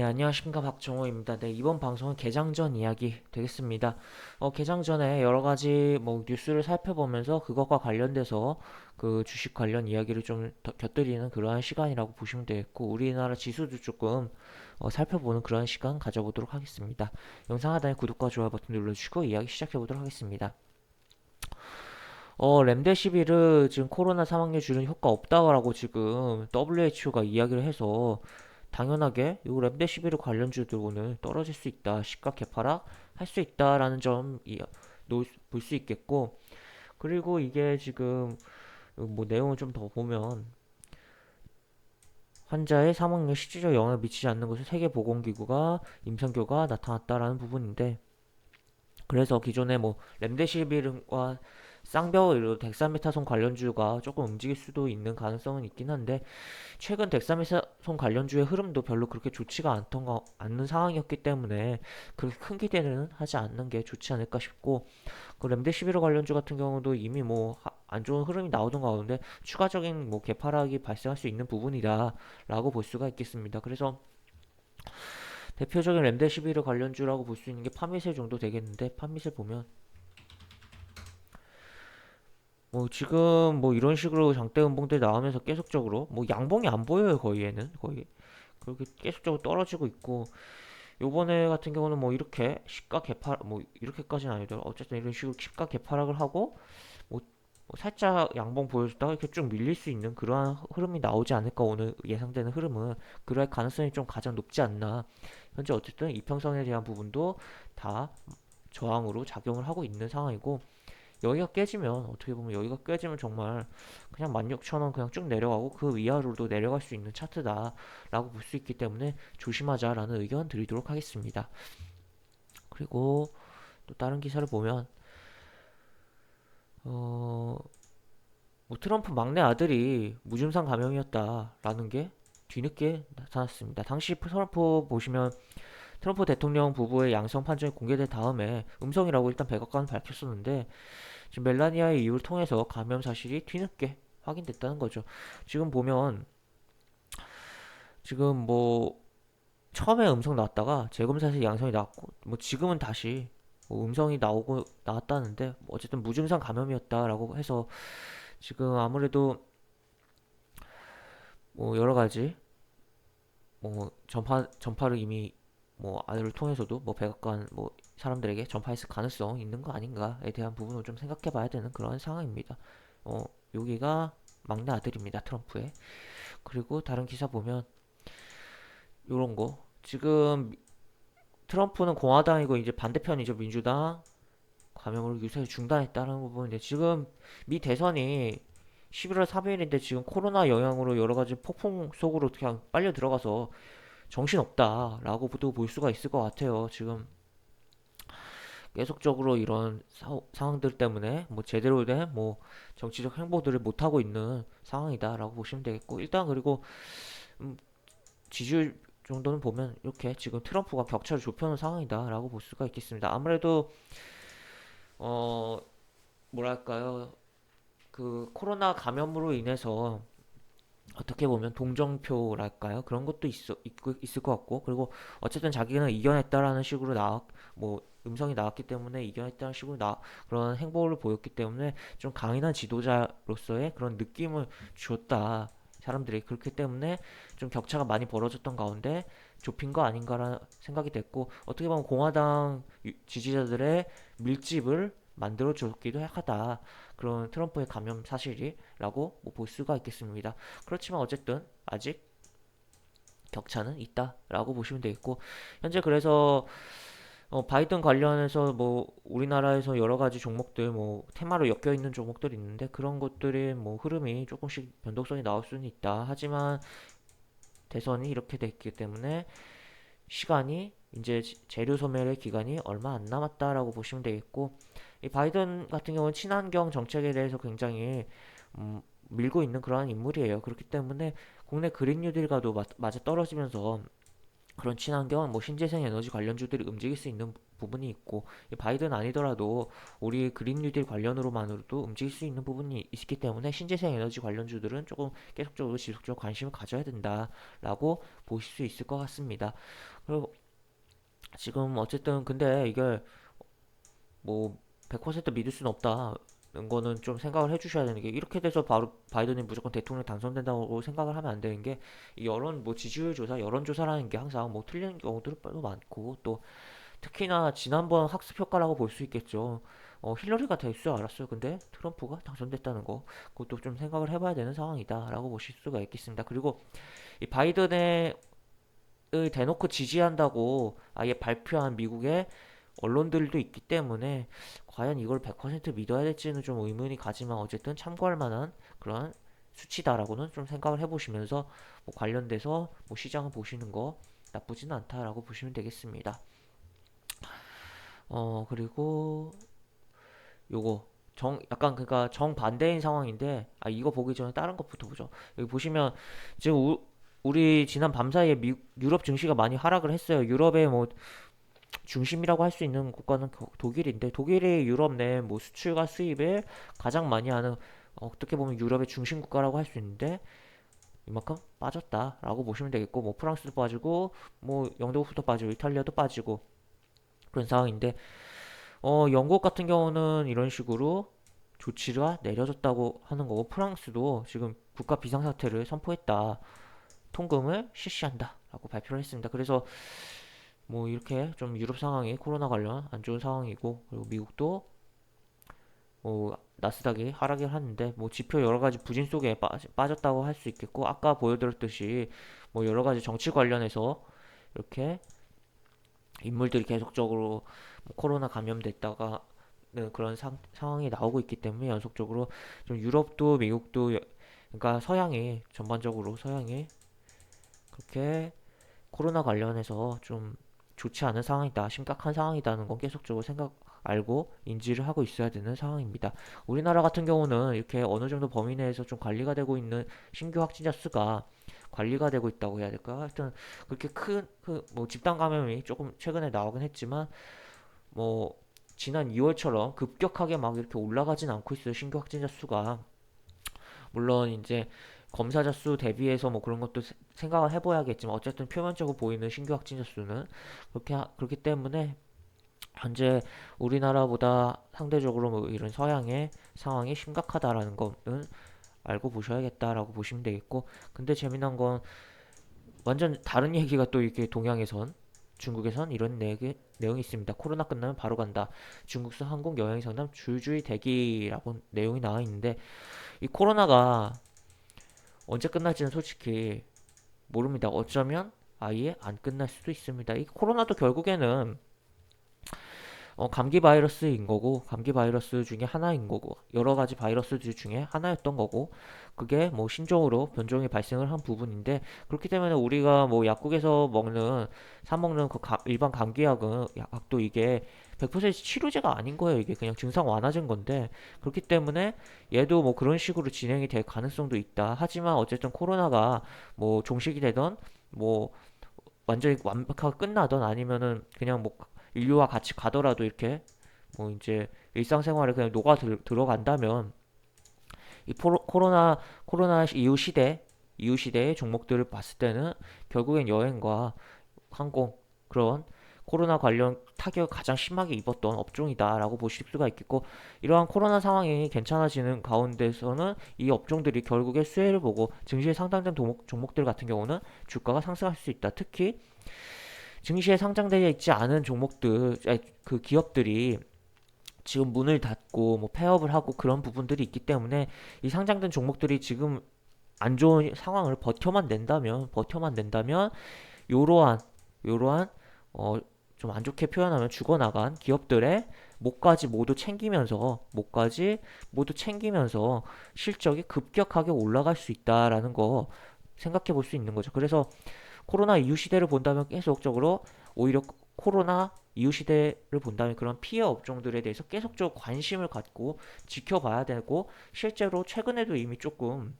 네, 안녕하십니까. 박정호입니다. 네, 이번 방송은 개장 전 이야기 되겠습니다. 개장 전에 여러 가지 뉴스를 살펴보면서 그것과 관련돼서 그 주식 관련 이야기를 좀 곁들이는 그러한 시간이라고 보시면 되겠고, 우리나라 지수도 조금 살펴보는 그러한 시간 가져보도록 하겠습니다. 영상 하단에 구독과 좋아요 버튼 눌러주시고 이야기 시작해보도록 하겠습니다. 렘데시비르 지금 코로나 사망률 줄이는 효과 없다라고 지금 WHO가 이야기를 해서 당연하게 이 렘데시비르 관련주들 오늘 떨어질 수 있다, 시가 개파락 할 수 있다라는 점 볼 수 있겠고, 그리고 이게 지금 내용을 좀 더 보면 환자의 사망률 실질적 영향을 미치지 않는 것을 세계보건기구가 임상교가 나타났다라는 부분인데, 그래서 기존에 렘데시비르와 쌍벽 덱사메타손 관련주가 조금 움직일 수도 있는 가능성은 있긴 한데, 최근 덱사메타손 관련주의 흐름도 별로 그렇게 좋지가 않는 상황이었기 때문에 그렇게 큰 기대는 하지 않는 게 좋지 않을까 싶고, 그 렘데시비르 관련주 같은 경우도 이미 안 좋은 흐름이 나오던 가운데 추가적인 개파락이 발생할 수 있는 부분이다라고 볼 수가 있겠습니다. 그래서 대표적인 렘데시비르 관련주라고 볼 수 있는 게 파미셀 정도 되겠는데, 파미셀 보면 지금 이런 식으로 장대 음봉들 나오면서 계속적으로 양봉이 안 보여요. 거의 얘는 거의 그렇게 계속적으로 떨어지고 있고, 요번에 같은 경우는 이렇게 시가 개파 이렇게까지는 아니더라도 어쨌든 이런 식으로 시가 개파락을 하고 살짝 양봉 보여줬다가 이렇게 쭉 밀릴 수 있는 그러한 흐름이 나오지 않을까. 오늘 예상되는 흐름은 그럴 가능성이 좀 가장 높지 않나. 현재 어쨌든 이평선에 대한 부분도 다 저항으로 작용을 하고 있는 상황이고, 여기가 깨지면 어떻게 보면 여기가 깨지면 정말 그냥 16,000원 그냥 쭉 내려가고 그 위아래로도 내려갈 수 있는 차트다라고 볼 수 있기 때문에 조심하자라는 의견 드리도록 하겠습니다. 그리고 또 다른 기사를 보면 어, 트럼프 막내 아들이 무증상 감염이었다라는 게 뒤늦게 나타났습니다. 당시 트럼프 보시면 트럼프 대통령 부부의 양성 판정이 공개된 다음에 음성이라고 일단 백악관은 밝혔었는데, 지금 멜라니아의 이유를 통해서 감염 사실이 뒤늦게 확인됐다는 거죠. 지금 보면 지금 처음에 음성 나왔다가 재검사에서 양성이 나왔고, 지금은 다시 음성이 나오고 나왔다는데, 어쨌든 무증상 감염이었다라고 해서 지금 아무래도 여러 가지 전파를 이미 아들을 통해서도 백악관 사람들에게 전파했을 가능성 있는 거 아닌가에 대한 부분을 좀 생각해 봐야 되는 그런 상황입니다. 어, 여기가 막내 아들입니다. 트럼프의. 그리고 다른 기사 보면 요런 거. 지금 트럼프는 공화당이고 이제 반대편이죠. 민주당. 감염을 유세 중단했다는 부분인데, 지금 미 대선이 11월 3일인데 지금 코로나 영향으로 여러 가지 폭풍 속으로 그냥 빨려 들어가서 정신없다라고도 볼 수가 있을 것 같아요. 지금 계속적으로 이런 상황들 때문에 제대로 된 정치적 행보들을 못하고 있는 상황이다라고 보시면 되겠고, 일단 그리고 음, 지지율 정도는 보면 이렇게 지금 트럼프가 격차를 좁혀놓은 상황이다라고 볼 수가 있겠습니다. 아무래도 어 뭐랄까요, 그 코로나 감염으로 인해서 어떻게 보면 동정표랄까요? 그런 것도 있을 것 같고, 그리고 어쨌든 자기는 이겨냈다라는 식으로 음성이 나왔기 때문에 이겨냈다는 식으로 그런 행보를 보였기 때문에 좀 강인한 지도자로서의 그런 느낌을 주었다. 사람들이 그렇기 때문에 좀 격차가 많이 벌어졌던 가운데 좁힌 거 아닌가라는 생각이 됐고, 어떻게 보면 공화당 지지자들의 밀집을 만들어 줬기도 하다. 그런 트럼프의 감염 사실이라고 볼 수가 있겠습니다. 그렇지만 어쨌든 아직 격차는 있다라고 보시면 되겠고, 현재 그래서 바이든 관련해서 우리나라에서 여러 가지 종목들 테마로 엮여 있는 종목들이 있는데, 그런 것들이 흐름이 조금씩 변동성이 나올 수는 있다. 하지만 대선이 이렇게 됐기 때문에 시간이 이제 재료 소멸의 기간이 얼마 안 남았다라고 보시면 되겠고, 이 바이든 같은 경우는 친환경 정책에 대해서 굉장히 밀고 있는 그러한 인물이에요. 그렇기 때문에 국내 그린 뉴딜과도 맞아 떨어지면서 그런 친환경, 신재생 에너지 관련주들이 움직일 수 있는 부분이 있고, 이 바이든 아니더라도 우리 그린 뉴딜 관련으로만으로도 움직일 수 있는 부분이 있기 때문에 신재생 에너지 관련주들은 조금 계속적으로 지속적으로 관심을 가져야 된다라고 보실 수 있을 것 같습니다. 그리고 지금 어쨌든 근데 이게 뭐 100% 믿을 수는 없다. 는 거는 좀 생각을 해주셔야 되는 게, 이렇게 돼서 바로 바이든이 무조건 대통령 당선된다고 생각을 하면 안 되는 게, 이 여론 뭐 지지율 조사, 여론 조사라는 게 항상 뭐 틀리는 경우도 많고, 또 특히나 지난번 학습 효과라고 볼 수 있겠죠. 힐러리가 될 줄 알았어요. 근데 트럼프가 당선됐다는 거, 그것도 좀 생각을 해봐야 되는 상황이다라고 보실 수가 있겠습니다. 그리고 이 바이든의 대놓고 지지한다고 아예 발표한 미국의 언론들도 있기 때문에 과연 이걸 100% 믿어야 될지는 좀 의문이 가지만, 어쨌든 참고할 만한 그런 수치다라고는 좀 생각을 해보시면서 뭐 관련돼서 뭐 시장을 보시는 거 나쁘진 않다라고 보시면 되겠습니다. 그리고 요거 약간 그니까 정반대인 상황인데, 이거 보기 전에 다른 것부터 보죠. 여기 보시면 지금 우리 지난 밤 사이에 유럽 증시가 많이 하락을 했어요. 유럽의 뭐 중심이라고 할 수 있는 국가는 독일인데, 독일이 유럽 내 뭐 수출과 수입을 가장 많이 하는, 어떻게 보면 유럽의 중심 국가라고 할 수 있는데 이만큼 빠졌다라고 보시면 되겠고, 뭐 프랑스도 빠지고 뭐 영국도 빠지고 이탈리아도 빠지고 그런 상황인데, 영국 같은 경우는 이런 식으로 조치가 내려졌다고 하는 거고, 프랑스도 지금 국가 비상사태를 선포했다. 통금을 실시한다라고 발표를 했습니다. 그래서 뭐 이렇게 좀 유럽 상황이 코로나 관련 안 좋은 상황이고, 그리고 미국도 뭐 나스닥이 하락을 하는데, 뭐 지표 여러 가지 부진 속에 빠졌다고 할 수 있겠고, 아까 보여드렸듯이 뭐 여러 가지 정치 관련해서 이렇게 인물들이 계속적으로 뭐 코로나 감염됐다가 그런 상황이 나오고 있기 때문에, 연속적으로 좀 유럽도 미국도 그러니까 서양이 전반적으로 서양이 그렇게 코로나 관련해서 좀 좋지 않은 상황이다, 심각한 상황이다는 건 계속적으로 알고 인지를 하고 있어야 되는 상황입니다. 우리나라 같은 경우는 이렇게 어느 정도 범위 내에서 좀 관리가 되고 있는 신규 확진자 수가 관리가 되고 있다고 해야 될까? 하여튼 그렇게 큰 뭐 집단 감염이 조금 최근에 나오긴 했지만, 뭐 지난 2월처럼 급격하게 막 이렇게 올라가진 않고 있어요. 신규 확진자 수가. 물론 이제 검사자 수 대비해서 뭐 그런 것도 생각을 해봐야겠지만, 어쨌든 표면적으로 보이는 신규 확진자 수는 그렇기 때문에 현재 우리나라보다 상대적으로 뭐 이런 서양의 상황이 심각하다라는 거는 알고 보셔야겠다라고 보시면 되겠고, 근데 재미난 건 완전 다른 얘기가 또 이렇게 동양에선, 중국에선 이런 내용이 있습니다. 코로나 끝나면 바로 간다. 중국산 항공 여행 상담 줄줄이 대기라고 내용이 나와 있는데, 이 코로나가 언제 끝날지는 솔직히 모릅니다. 어쩌면 아예 안 끝날 수도 있습니다. 이 코로나도 결국에는 감기 바이러스인 거고, 감기 바이러스 중에 하나인 거고, 여러 가지 바이러스들 중에 하나였던 거고, 그게 뭐 신종으로 변종이 발생을 한 부분인데, 그렇기 때문에 우리가 뭐 약국에서 사 먹는 그 일반 약도 이게 100% 치료제가 아닌 거예요. 이게 그냥 증상 완화제인 건데, 그렇기 때문에 얘도 뭐 그런 식으로 진행이 될 가능성도 있다. 하지만 어쨌든 코로나가 뭐 종식이 되던, 뭐 완전히 완벽하게 끝나던, 아니면은 그냥 뭐 인류와 같이 가더라도 이렇게 뭐 이제 일상생활에 그냥 들어간다면, 이 코로나 이후 시대의 종목들을 봤을 때는 결국엔 여행과 항공, 그런 코로나 관련 타격을 가장 심하게 입었던 업종이다라고 보실 수가 있겠고, 이러한 코로나 상황이 괜찮아지는 가운데서는 이 업종들이 결국에 수혜를 보고 증시에 상당된 종목들 같은 경우는 주가가 상승할 수 있다. 특히 증시에 상장되어 있지 않은 종목들, 그 기업들이 지금 문을 닫고 뭐 폐업을 하고 그런 부분들이 있기 때문에, 이 상장된 종목들이 지금 안 좋은 상황을 버텨만 낸다면 요러한 요러한 어, 좀 안 좋게 표현하면 죽어나간 기업들의 목까지 모두 챙기면서 실적이 급격하게 올라갈 수 있다라는 거 생각해 볼 수 있는 거죠. 그래서 코로나 이후 시대를 본다면 계속적으로, 오히려 코로나 이후 시대를 본다면 그런 피해 업종들에 대해서 계속적으로 관심을 갖고 지켜봐야 되고, 실제로 최근에도 이미 조금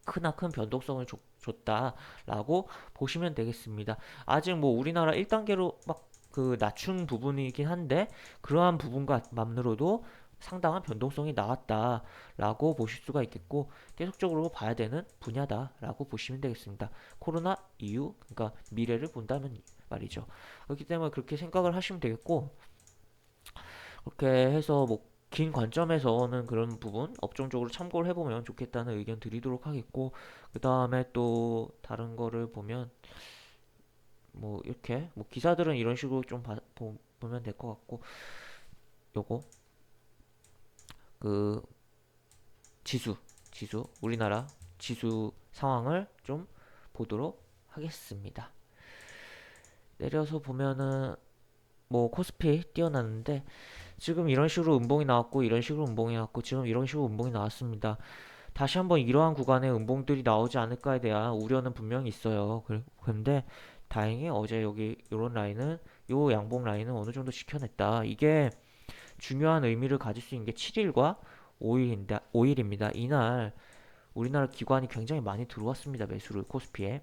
크나큰 변동성을 줬다라고 보시면 되겠습니다. 아직 뭐 우리나라 1단계로 막 그 낮춘 부분이긴 한데 그러한 부분만으로도 상당한 변동성이 나왔다라고 보실 수가 있겠고 계속적으로 봐야 되는 분야다라고 보시면 되겠습니다. 코로나 이후 그러니까 미래를 본다면 말이죠. 그렇기 때문에 그렇게 생각을 하시면 되겠고 그렇게 해서 뭐 긴 관점에서는 그런 부분 업종적으로 참고를 해보면 좋겠다는 의견 드리도록 하겠고 그 다음에 또 다른 거를 보면 뭐 이렇게 뭐 기사들은 이런 식으로 좀 보면 될 것 같고 요거 그 지수 우리나라 지수 상황을 좀 보도록 하겠습니다. 내려서 보면은 뭐 코스피 뛰어났는데 지금 이런 식으로 음봉이 나왔고 이런 식으로 음봉이 나왔고 지금 이런 식으로 음봉이 나왔습니다. 다시 한번 이러한 구간에 음봉들이 나오지 않을까에 대한 우려는 분명히 있어요. 그런데 다행히 어제 여기 요런 라인은 요 양봉 라인은 어느 정도 지켜냈다. 이게 중요한 의미를 가질 수 있는 게 7일과 5일입니다. 이날 우리나라 기관이 굉장히 많이 들어왔습니다. 매수를 코스피에.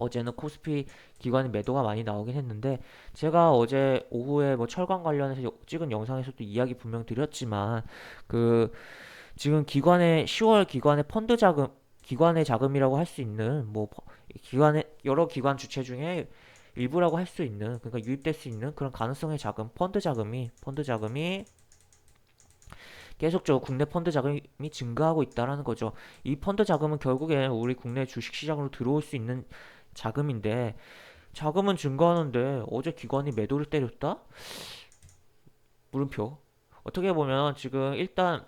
어제는 코스피 기관의 매도가 많이 나오긴 했는데 제가 어제 오후에 뭐 철강 관련해서 찍은 영상에서도 이야기 분명 드렸지만 그 지금 기관의 10월 기관의 펀드 자금 기관의 자금이라고 할 수 있는 뭐 기관의 여러 기관 주체 중에 일부라고 할 수 있는 그러니까 유입될 수 있는 그런 가능성의 자금 펀드 자금이 계속적으로 국내 펀드 자금이 증가하고 있다라는 거죠. 이 펀드 자금은 결국에 우리 국내 주식 시장으로 들어올 수 있는 자금인데 자금은 증가하는데 어제 기관이 매도를 때렸다? 물음표. 어떻게 보면 지금 일단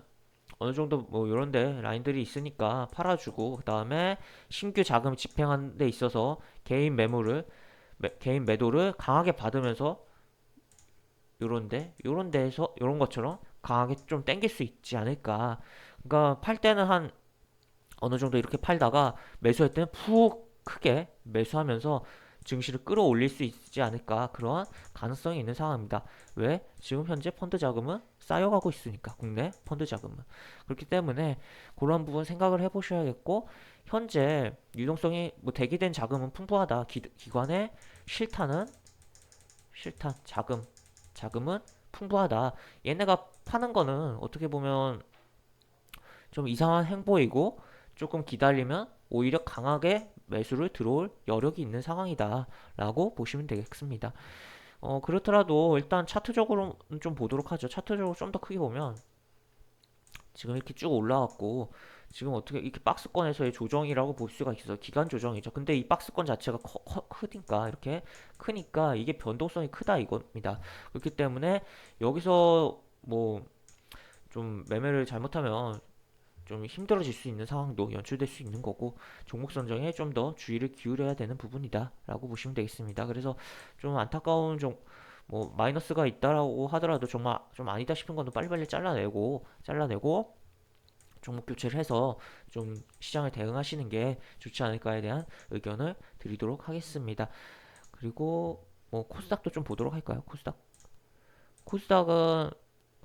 어느 정도 뭐 이런데 라인들이 있으니까 팔아주고 그 다음에 신규 자금 집행하는 데 있어서 개인 매도를 강하게 받으면서 요런 데에서 요런 것처럼 강하게 좀 땡길 수 있지 않을까. 그러니까 팔 때는 한 어느 정도 이렇게 팔다가 매수할 때는 푹 크게 매수하면서 증시를 끌어올릴 수 있지 않을까 그러한 가능성이 있는 상황입니다. 왜? 지금 현재 펀드 자금은 쌓여가고 있으니까 국내 펀드 자금은 그렇기 때문에 그런 부분 생각을 해보셔야겠고 현재 유동성이 뭐 대기된 자금은 풍부하다. 기관의 실탄은 실탄 자금은 풍부하다. 얘네가 파는 거는 어떻게 보면 좀 이상한 행보이고 조금 기다리면 오히려 강하게 매수를 들어올 여력이 있는 상황이다 라고 보시면 되겠습니다. 그렇더라도 일단 차트적으로 좀 보도록 하죠. 차트적으로 좀 더 크게 보면 지금 이렇게 쭉 올라왔고 지금 어떻게 이렇게 박스권에서의 조정이라고 볼 수가 있어요. 기간 조정이죠. 근데 이 박스권 자체가 크니까 이렇게 크니까 이게 변동성이 크다 이겁니다. 그렇기 때문에 여기서 뭐 좀 매매를 잘못하면 좀 힘들어질 수 있는 상황도 연출될 수 있는 거고 종목 선정에 좀 더 주의를 기울여야 되는 부분이다 라고 보시면 되겠습니다. 그래서 좀 안타까운 뭐 마이너스가 있다라고 하더라도 정말 좀 아니다 싶은 거는 빨리빨리 잘라내고 종목 교체를 해서 좀 시장을 대응하시는 게 좋지 않을까에 대한 의견을 드리도록 하겠습니다. 그리고 뭐 코스닥도 좀 보도록 할까요? 코스닥은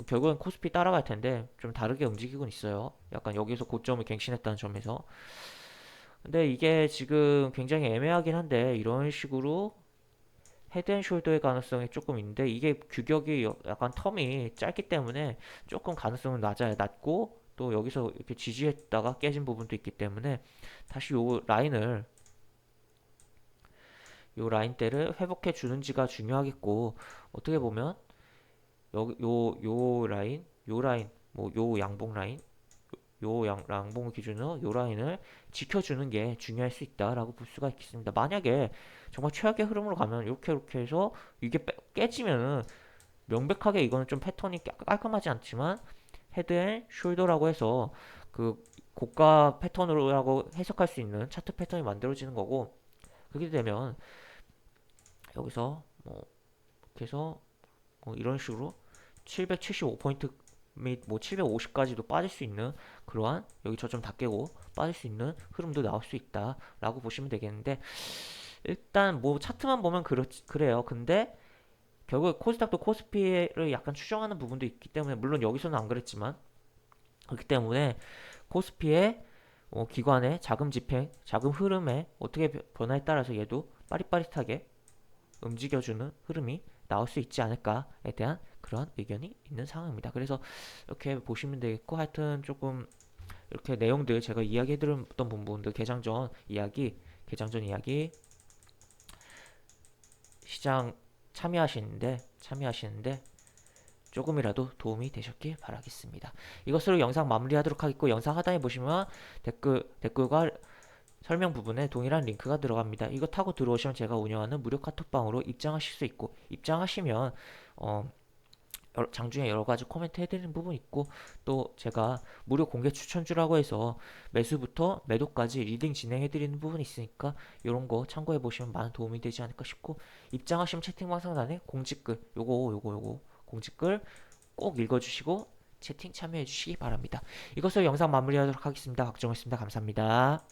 결국엔 코스피 따라갈 텐데 좀 다르게 움직이곤 있어요. 약간 여기서 고점을 갱신했다는 점에서. 근데 이게 지금 굉장히 애매하긴 한데 이런 식으로 헤드앤숄더의 가능성이 조금 있는데 이게 규격이 약간 텀이 짧기 때문에 조금 가능성은 낮고 또 여기서 이렇게 지지했다가 깨진 부분도 있기 때문에 다시 요 라인대를 회복해 주는지가 중요하겠고 어떻게 보면 요 라인 뭐 요 양봉 라인 양봉을 기준으로 요 라인을 지켜주는 게 중요할 수 있다라고 볼 수가 있겠습니다. 만약에 정말 최악의 흐름으로 가면 이렇게 해서 이게 깨지면은 명백하게 이거는 좀 패턴이 깔끔하지 않지만 헤드 앤 숄더라고 해서 그 고가 패턴으로라고 해석할 수 있는 차트 패턴이 만들어지는 거고 그렇게 되면 여기서 뭐 이렇게 해서 뭐 이런 식으로 775포인트 및 뭐 750까지도 빠질 수 있는 그러한 여기 저점 다 깨고 빠질 수 있는 흐름도 나올 수 있다라고 보시면 되겠는데 일단 뭐 차트만 보면 그래요. 근데 결국 코스닥도 코스피를 약간 추정하는 부분도 있기 때문에 물론 여기서는 안 그랬지만 그렇기 때문에 코스피의 기관의 자금 집행, 자금 흐름에 어떻게 변화에 따라서 얘도 빠릿빠릿하게 움직여주는 흐름이 나올 수 있지 않을까에 대한 그런 의견이 있는 상황입니다. 그래서 이렇게 보시면 되겠고, 하여튼 조금 이렇게 내용들 제가 이야기해드렸던 부분들, 개장전 이야기, 시장 참여하시는데 조금이라도 도움이 되셨길 바라겠습니다. 이것으로 영상 마무리하도록 하겠고, 영상 하단에 보시면 댓글과 설명 부분에 동일한 링크가 들어갑니다. 이거 타고 들어오시면 제가 운영하는 무료 카톡방으로 입장하실 수 있고, 입장하시면 장중에 여러 가지 코멘트 해드리는 부분 있고, 또 제가 무료 공개 추천주라고 해서 매수부터 매도까지 리딩 진행해드리는 부분이 있으니까 이런 거 참고해 보시면 많은 도움이 되지 않을까 싶고, 입장하시면 채팅방 상단에 공지글 요거 공지글 꼭 읽어주시고 채팅 참여해 주시기 바랍니다. 이것으로 영상 마무리하도록 하겠습니다. 박정호였습니다. 감사합니다.